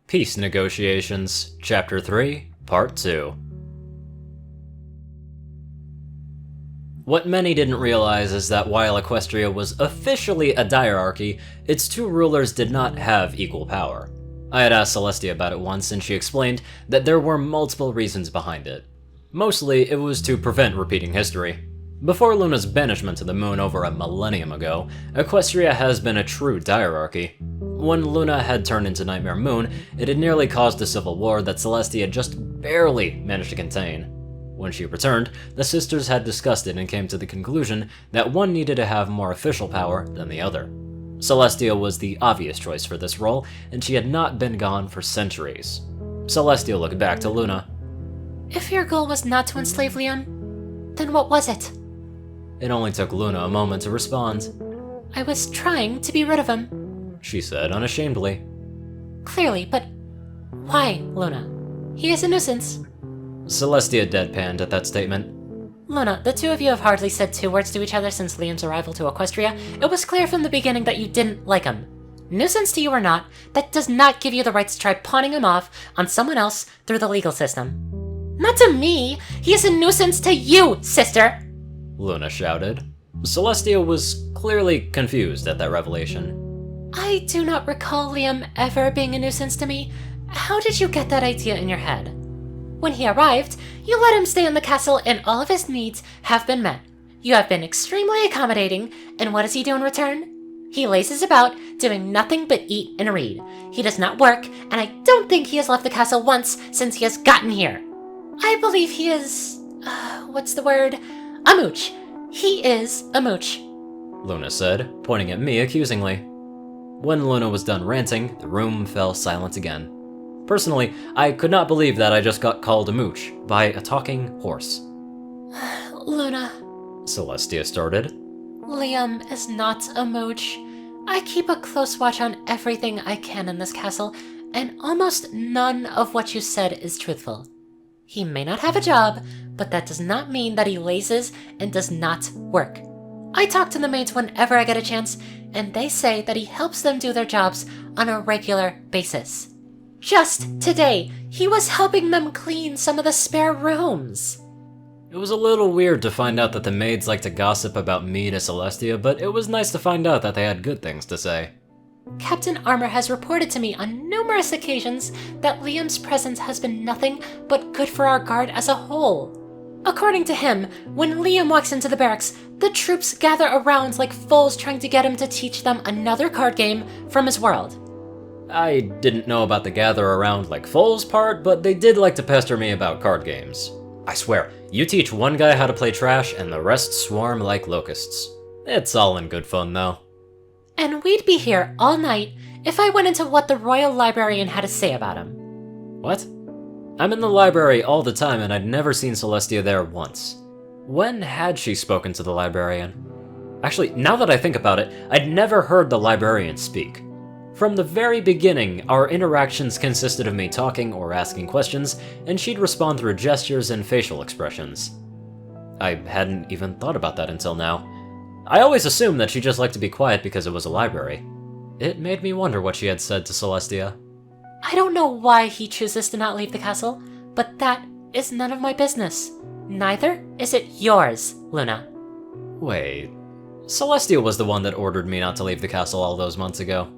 Peace Negotiations, Chapter 3, Part 2. What many didn't realize is that while Equestria was officially a diarchy, its two rulers did not have equal power. I had asked Celestia about it once, and she explained that there were multiple reasons behind it. Mostly, it was to prevent repeating history. Before Luna's banishment to the moon over a millennium ago, Equestria has been a true diarchy. When Luna had turned into Nightmare Moon, it had nearly caused a civil war that Celestia just barely managed to contain. When she returned, the sisters had discussed it and came to the conclusion that one needed to have more official power than the other. Celestia was the obvious choice for this role, and she had not been gone for centuries. Celestia looked back to Luna. If your goal was not to enslave Liam, then what was it? It only took Luna a moment to respond. I was trying to be rid of him, she said unashamedly. Clearly, but why, Luna? He is a nuisance. Celestia deadpanned at that statement. Luna, the two of you have hardly said two words to each other since Liam's arrival to Equestria. It was clear from the beginning that you didn't like him. Nuisance to you or not, that does not give you the right to try pawning him off on someone else through the legal system. Not to me! He is a nuisance to you, sister! Luna shouted. Celestia was clearly confused at that revelation. I do not recall Liam ever being a nuisance to me. How did you get that idea in your head? When he arrived, you let him stay in the castle and all of his needs have been met. You have been extremely accommodating, and what does he do in return? He laces about, doing nothing but eat and read. He does not work, and I don't think he has left the castle once since he has gotten here. I believe he is... what's the word? A mooch. He is a mooch, Luna said, pointing at me accusingly. When Luna was done ranting, the room fell silent again. Personally, I could not believe that I just got called a mooch by a talking horse. Luna, Celestia started. Liam is not a mooch. I keep a close watch on everything I can in this castle, and almost none of what you said is truthful. He may not have a job, but that does not mean that he laces and does not work. I talk to the maids whenever I get a chance, and they say that he helps them do their jobs on a regular basis. Just today, he was helping them clean some of the spare rooms. It was a little weird to find out that the maids like to gossip about me to Celestia, but it was nice to find out that they had good things to say. Captain Armor has reported to me on numerous occasions that Liam's presence has been nothing but good for our guard as a whole. According to him, when Liam walks into the barracks, the troops gather around like fools trying to get him to teach them another card game from his world. I didn't know about the gather around like fools part, but they did like to pester me about card games. I swear, you teach one guy how to play trash and the rest swarm like locusts. It's all in good fun though. And we'd be here all night if I went into what the Royal Librarian had to say about him. What? I'm in the library all the time and I'd never seen Celestia there once. When had she spoken to the librarian? Actually, now that I think about it, I'd never heard the librarian speak. From the very beginning, our interactions consisted of me talking or asking questions, and she'd respond through gestures and facial expressions. I hadn't even thought about that until now. I always assumed that she just liked to be quiet because it was a library. It made me wonder what she had said to Celestia. I don't know why he chooses to not leave the castle, but that is none of my business. Neither is it yours, Luna. Wait, Celestia was the one that ordered me not to leave the castle all those months ago.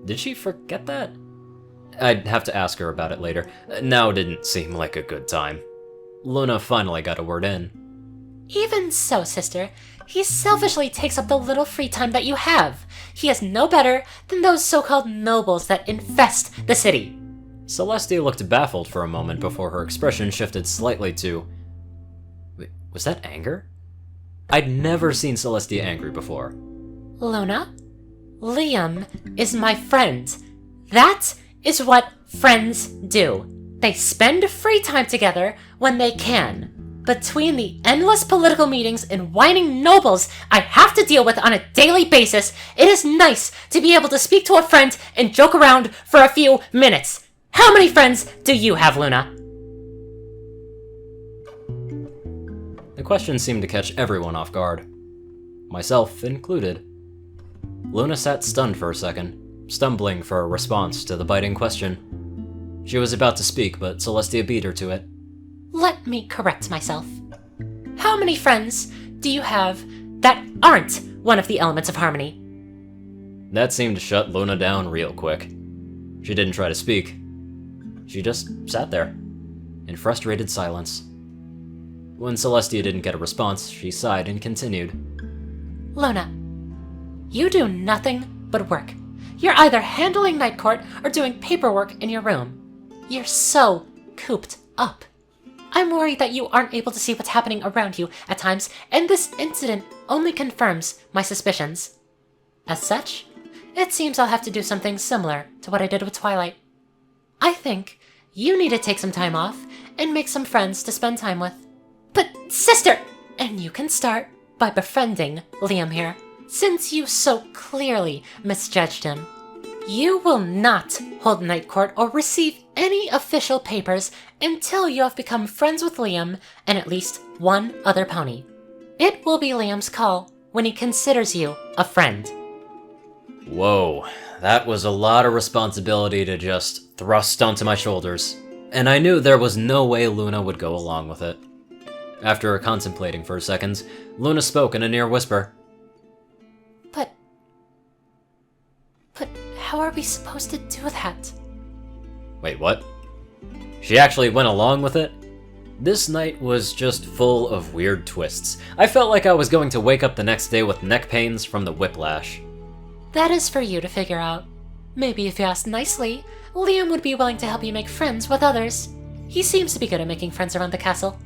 Did she forget that? I'd have to ask her about it later. Now didn't seem like a good time. Luna finally got a word in. Even so, sister, he selfishly takes up the little free time that you have. He is no better than those so-called nobles that infest the city. Celestia looked baffled for a moment before her expression shifted slightly to... Wait, was that anger? I'd never seen Celestia angry before. Luna, Liam is my friend. That is what friends do. They spend free time together when they can. Between the endless political meetings and whining nobles I have to deal with on a daily basis, it is nice to be able to speak to a friend and joke around for a few minutes. How many friends do you have, Luna? The question seemed to catch everyone off guard. Myself included. Luna sat stunned for a second, stumbling for a response to the biting question. She was about to speak, but Celestia beat her to it. Let me correct myself. How many friends do you have that aren't one of the elements of harmony? That seemed to shut Luna down real quick. She didn't try to speak. She just sat there, in frustrated silence. When Celestia didn't get a response, she sighed and continued. Luna, you do nothing but work. You're either handling night court or doing paperwork in your room. You're so cooped up. I'm worried that you aren't able to see what's happening around you at times, and this incident only confirms my suspicions. As such, it seems I'll have to do something similar to what I did with Twilight. I think you need to take some time off and make some friends to spend time with. But, sister! And you can start by befriending Liam here, since you so clearly misjudged him. You will not hold night court or receive any official papers until you have become friends with Liam and at least one other pony. It will be Liam's call when he considers you a friend. Whoa, that was a lot of responsibility to just thrust onto my shoulders, and I knew there was no way Luna would go along with it. After contemplating for a second, Luna spoke in a near whisper. But how are we supposed to do that? Wait, what? She actually went along with it? This night was just full of weird twists. I felt like I was going to wake up the next day with neck pains from the whiplash. That is for you to figure out. Maybe if you asked nicely, Liam would be willing to help you make friends with others. He seems to be good at making friends around the castle.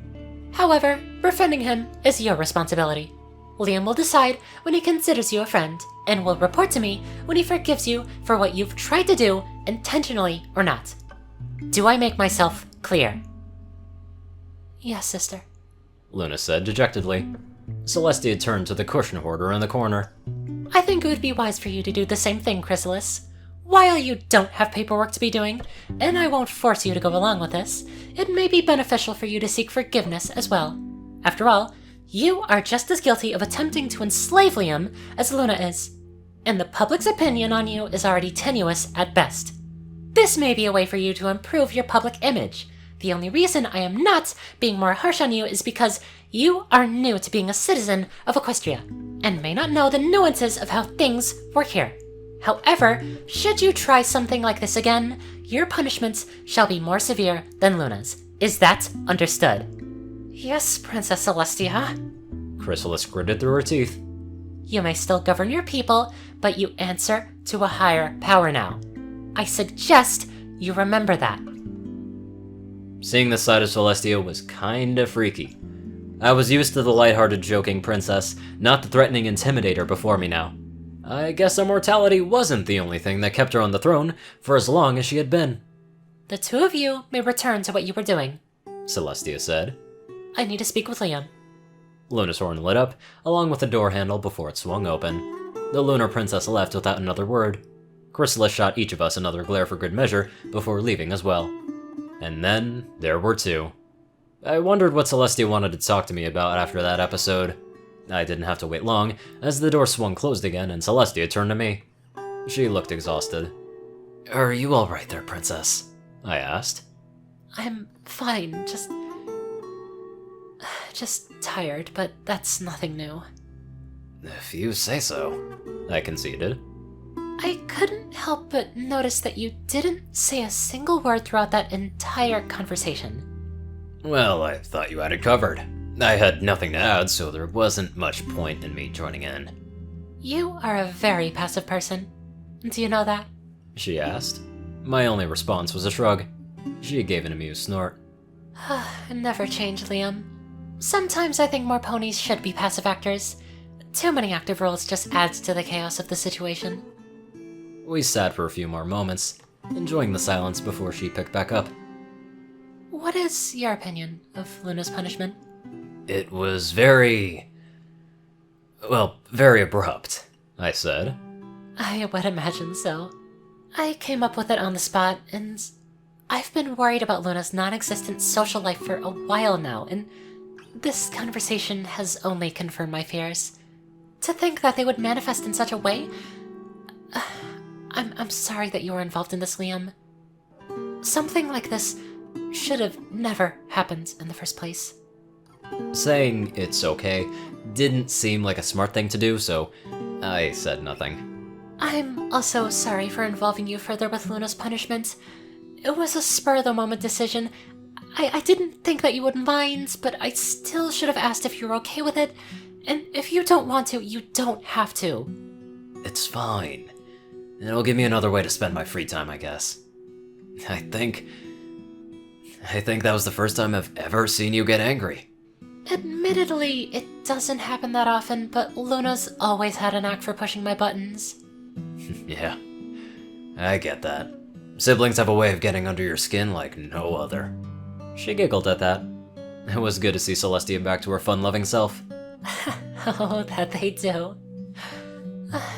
However, befriending him is your responsibility. Liam will decide when he considers you a friend, and will report to me when he forgives you for what you've tried to do, intentionally or not. Do I make myself clear? Yes, sister, Luna said dejectedly. Celestia turned to the cushion hoarder in the corner. I think it would be wise for you to do the same thing, Chrysalis. While you don't have paperwork to be doing, and I won't force you to go along with this, it may be beneficial for you to seek forgiveness as well. After all, you are just as guilty of attempting to enslave Liam as Luna is, and the public's opinion on you is already tenuous at best. This may be a way for you to improve your public image. The only reason I am not being more harsh on you is because you are new to being a citizen of Equestria, and may not know the nuances of how things work here. However, should you try something like this again, your punishments shall be more severe than Luna's. Is that understood? Yes, Princess Celestia. Chrysalis gritted through her teeth. You may still govern your people, but you answer to a higher power now. I suggest you remember that. Seeing this side of Celestia was kinda freaky. I was used to the lighthearted, joking princess, not the threatening intimidator before me now. I guess immortality wasn't the only thing that kept her on the throne for as long as she had been. The two of you may return to what you were doing, Celestia said. I need to speak with Liam. Luna's horn lit up, along with the door handle before it swung open. The lunar princess left without another word. Chrysalis shot each of us another glare for good measure before leaving as well. And then there were two. I wondered what Celestia wanted to talk to me about after that episode. I didn't have to wait long, as the door swung closed again and Celestia turned to me. She looked exhausted. Are you alright there, princess? I asked. I'm fine, just tired, but that's nothing new. If you say so, I conceded. I couldn't help but notice that you didn't say a single word throughout that entire conversation. Well, I thought you had it covered. I had nothing to add, so there wasn't much point in me joining in. You are a very passive person. Do you know that? She asked. My only response was a shrug. She gave an amused snort. Never change, Liam. Sometimes I think more ponies should be passive actors. Too many active roles just adds to the chaos of the situation. We sat for a few more moments, enjoying the silence before she picked back up. What is your opinion of Luna's punishment? It was very abrupt, I said. I would imagine so. I came up with it on the spot, and I've been worried about Luna's non-existent social life for a while now, and this conversation has only confirmed my fears. To think that they would manifest in such a way? I'm sorry that you were involved in this, Liam. Something like this should have never happened in the first place. Saying it's okay didn't seem like a smart thing to do, so I said nothing. I'm also sorry for involving you further with Luna's punishment. It was a spur-of-the-moment decision. I didn't think that you would mind, but I still should have asked if you were okay with it. And if you don't want to, you don't have to. It's fine. It'll give me another way to spend my free time, I guess. I think that was the first time I've ever seen you get angry. Admittedly, it doesn't happen that often, but Luna's always had a knack for pushing my buttons. Yeah, I get that. Siblings have a way of getting under your skin like no other. She giggled at that. It was good to see Celestia back to her fun-loving self. Oh, that they do.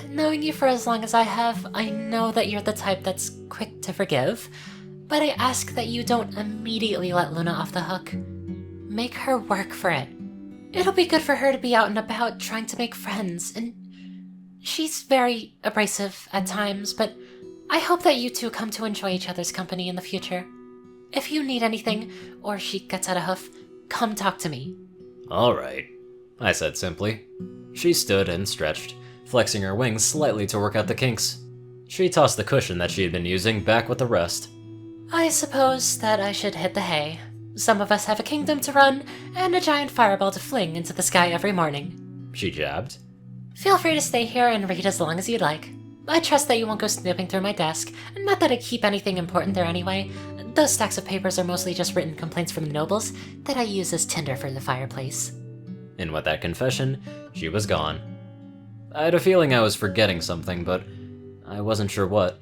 Knowing you for as long as I have, I know that you're the type that's quick to forgive, but I ask that you don't immediately let Luna off the hook. Make her work for it. It'll be good for her to be out and about trying to make friends, and she's very abrasive at times, but I hope that you two come to enjoy each other's company in the future. If you need anything, or she gets out a hoof, come talk to me. Alright, I said simply. She stood and stretched, flexing her wings slightly to work out the kinks. She tossed the cushion that she had been using back with the rest. I suppose that I should hit the hay. Some of us have a kingdom to run, and a giant fireball to fling into the sky every morning. She jabbed. Feel free to stay here and read as long as you'd like. I trust that you won't go snooping through my desk, not that I keep anything important there anyway. Those stacks of papers are mostly just written complaints from the nobles that I use as tinder for the fireplace. And with that confession, she was gone. I had a feeling I was forgetting something, but I wasn't sure what.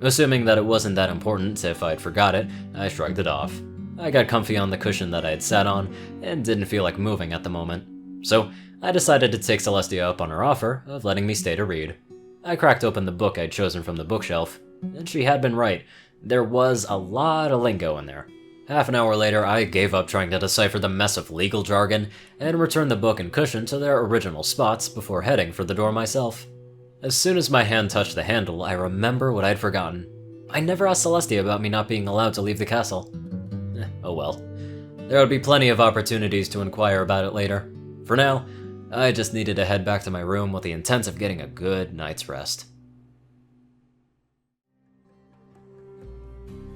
Assuming that it wasn't that important if I'd forgot it, I shrugged it off. I got comfy on the cushion that I had sat on, and didn't feel like moving at the moment. So, I decided to take Celestia up on her offer of letting me stay to read. I cracked open the book I'd chosen from the bookshelf, and she had been right. There was a lot of lingo in there. Half an hour later, I gave up trying to decipher the mess of legal jargon, and returned the book and cushion to their original spots before heading for the door myself. As soon as my hand touched the handle, I remember what I'd forgotten. I never asked Celestia about me not being allowed to leave the castle. Oh well. There would be plenty of opportunities to inquire about it later. For now, I just needed to head back to my room with the intent of getting a good night's rest.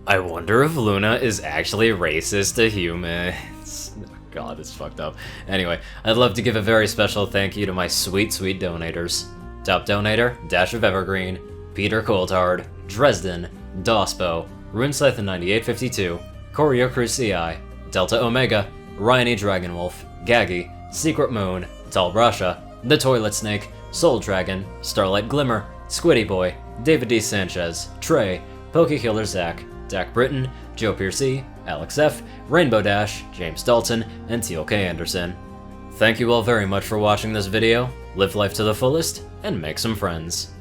I wonder if Luna is actually racist to humans. God, it's fucked up. Anyway, I'd love to give a very special thank you to my sweet, sweet donators. Top donator, Dash of Evergreen, Peter Coulthard, Dresdon, Dospo, Runescythe9852, CourierCruz CI, Delta Omega, Ryanny Dragonwolf, Gaggy, Secret Moon, Tall Brasha, The Toilet Snake, Soul Dragon, Starlight Glimmer, Squiddy Boy, David D. Sanchez, Trey, Pokekiller Zach, Dak Britton, Joe Piercy, Alex F., Rainbow Dash, James Dalton, and Teal K. Anderson. Thank you all very much for watching this video, live life to the fullest, and make some friends.